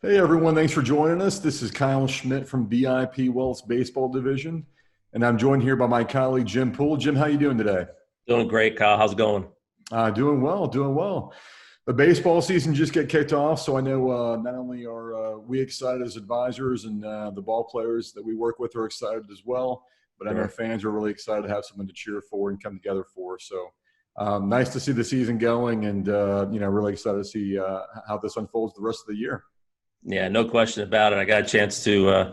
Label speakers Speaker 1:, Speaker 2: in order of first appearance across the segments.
Speaker 1: Hey everyone, thanks for joining us. This is Kyle Schmidt from BIP Wealth's Baseball Division, and I'm joined here by my colleague Jim Poole. Jim, how you doing today?
Speaker 2: Doing great, Kyle. How's it going?
Speaker 1: Doing well, doing well. The baseball season just get kicked off, so I know not only are we excited as advisors, and the ball players that we work with are excited as well, but I know
Speaker 2: Sure.
Speaker 1: fans are really excited to have someone to cheer for and come together for. So nice to see the season going, and really excited to see how this unfolds the rest of the year.
Speaker 2: Yeah, no question about it. I got a chance to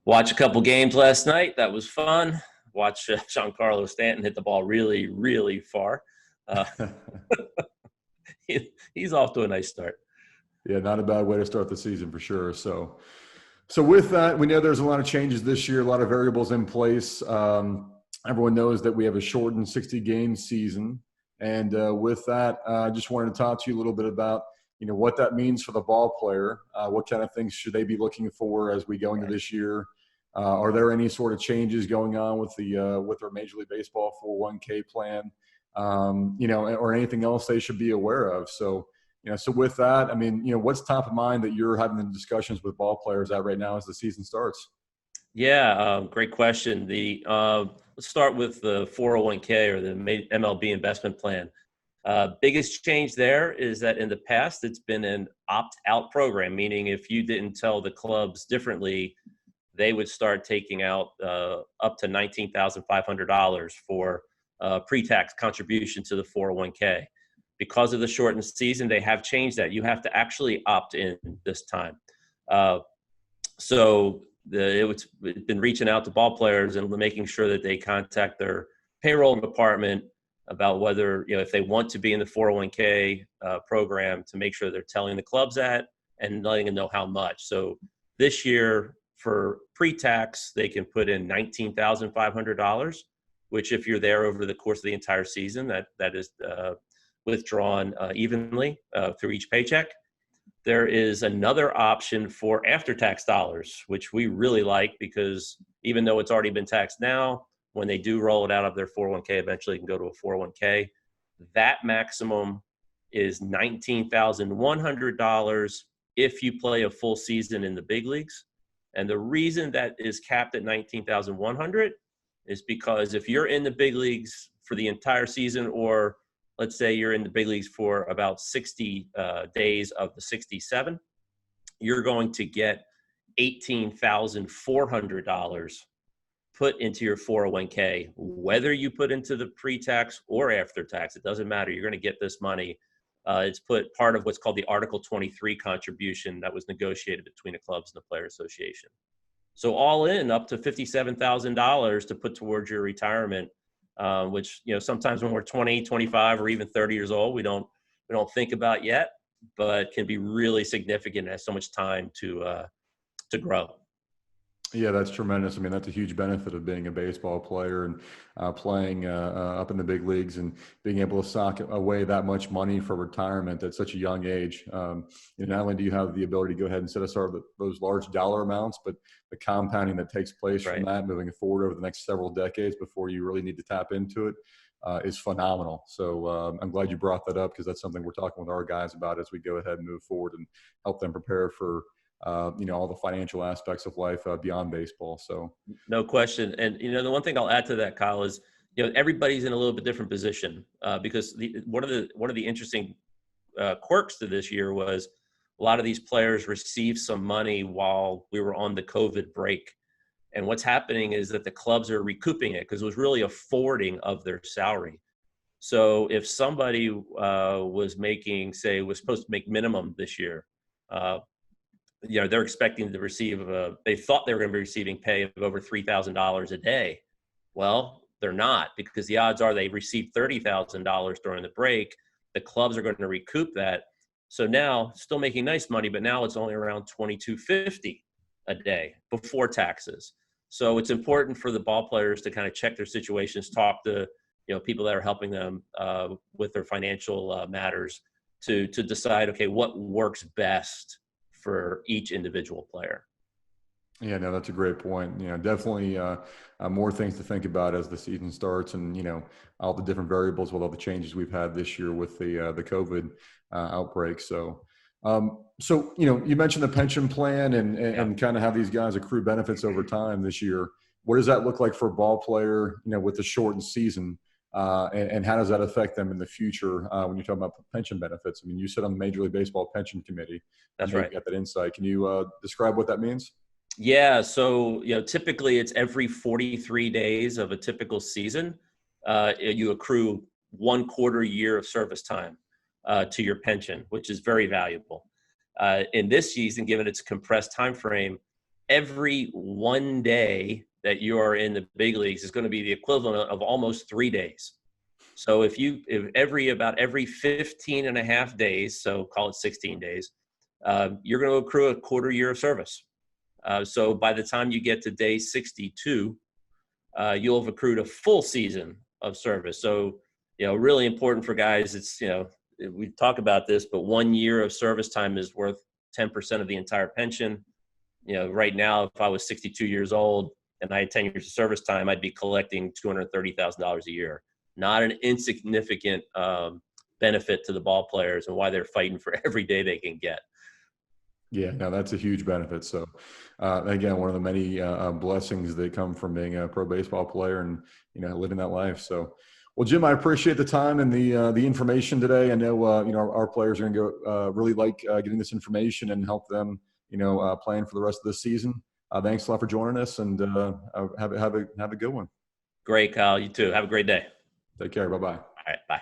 Speaker 2: watch a couple games last night. That was fun. Watch Giancarlo Stanton hit the ball really, really far. Uh, he's off to a nice start.
Speaker 1: Yeah, not a bad way to start the season for sure. So with that, we know there's a lot of changes this year, a lot of variables in place. Everyone knows that we have a shortened 60-game season, and with that, I just wanted to talk to you a little bit about what that means for the ball player. What kind of things should they be looking for as we go into
Speaker 2: Right.
Speaker 1: this year? Are there any sort of changes going on with with our Major League Baseball 401k plan? Or anything else they should be aware of? So with that, I mean, what's top of mind that you're having the discussions with ball players at right now as the season starts?
Speaker 2: Yeah, great question. Let's start with the 401k or the MLB investment plan. Biggest change there is that in the past it's been an opt-out program, meaning if you didn't tell the clubs differently, they would start taking out up to $19,500 for pre-tax contribution to the 401k. Because of the shortened season, they have changed that. You have to actually opt in this time. Uh, it's been reaching out to ball players and making sure that they contact their payroll department about whether, if they want to be in the 401k program, to make sure they're telling the clubs that and letting them know how much. So this year for pre-tax, they can put in $19,500, which if you're there over the course of the entire season, that is withdrawn evenly through each paycheck. There is another option for after-tax dollars, which we really like because even though it's already been taxed now, when they do roll it out of their 401k, eventually it can go to a 401k. That maximum is $19,100 if you play a full season in the big leagues. And the reason that is capped at 19,100 is because if you're in the big leagues for the entire season, or let's say you're in the big leagues for about 60 days of the 67, you're going to get $18,400 put into your 401k, whether you put into the pre-tax or after-tax. It doesn't matter. You're going to get this money. It's put part of what's called the Article 23 contribution that was negotiated between the clubs and the Player Association. So all in, up to $57,000 to put towards your retirement, which, sometimes when we're 20, 25, or even 30 years old, we don't think about yet, but can be really significant. It has so much time to grow.
Speaker 1: Yeah, that's tremendous. I mean, that's a huge benefit of being a baseball player and playing up in the big leagues and being able to sock away that much money for retirement at such a young age. Not only do you have the ability to go ahead and set aside those large dollar amounts, but the compounding that takes place from
Speaker 2: Right.
Speaker 1: that moving forward over the next several decades before you really need to tap into it is phenomenal. So I'm glad you brought that up because that's something we're talking with our guys about as we go ahead and move forward and help them prepare for all the financial aspects of life beyond baseball. So,
Speaker 2: No question. And the one thing I'll add to that, Kyle, is everybody's in a little bit different position because one of the interesting quirks to this year was a lot of these players received some money while we were on the COVID break. And what's happening is that the clubs are recouping it because it was really a forwarding of their salary. So if somebody was supposed to make minimum this year, uh, they're expecting to receive, they thought they were going to be receiving pay of over $3,000 a day. Well, they're not, because the odds are they received $30,000 during the break. The clubs are going to recoup that. So now, still making nice money, but now it's only around $22.50 a day before taxes. So it's important for the ball players to kind of check their situations, talk to people that are helping them with their financial matters to decide, okay, what works best for each individual player.
Speaker 1: yeah, no, that's a great point. Definitely more things to think about as the season starts, and all the different variables with all the changes we've had this year with the COVID outbreak. So, So, you mentioned the pension plan
Speaker 2: Yeah.
Speaker 1: and kind of how these guys accrue benefits over time this year. What does that look like for a ball player, with the shortened season? And how does that affect them in the future when you're talking about pension benefits? I mean, you sit on the Major League Baseball pension committee. I
Speaker 2: That's
Speaker 1: know
Speaker 2: right.
Speaker 1: you've got that insight. Can you describe what that means?
Speaker 2: Yeah. So, typically it's every 43 days of a typical season. You accrue 1/4 year of service time to your pension, which is very valuable. In this season, given its compressed time frame, every 1 day that you are in the big leagues is going to be the equivalent of almost 3 days. So about every 15 and a half days, so call it 16 days, you're going to accrue a 1/4 year of service. So by the time you get to day 62, you'll have accrued a full season of service. So, really important for guys. It's, we talk about this, but 1 year of service time is worth 10% of the entire pension. Right now, if I was 62 years old and I had 10 years of service time, I'd be collecting $230,000 a year. Not an insignificant benefit to the ball players, and why they're fighting for every day they can get.
Speaker 1: Yeah, no, that's a huge benefit. So, again, one of the many blessings that come from being a pro baseball player and living that life. So, well, Jim, I appreciate the time and the information today. I know our players are going to go really like getting this information and help them plan for the rest of the season. Thanks a lot for joining us, and have a good one.
Speaker 2: Great, Kyle. You too. Have a great day.
Speaker 1: Take care. Bye bye.
Speaker 2: All right. Bye.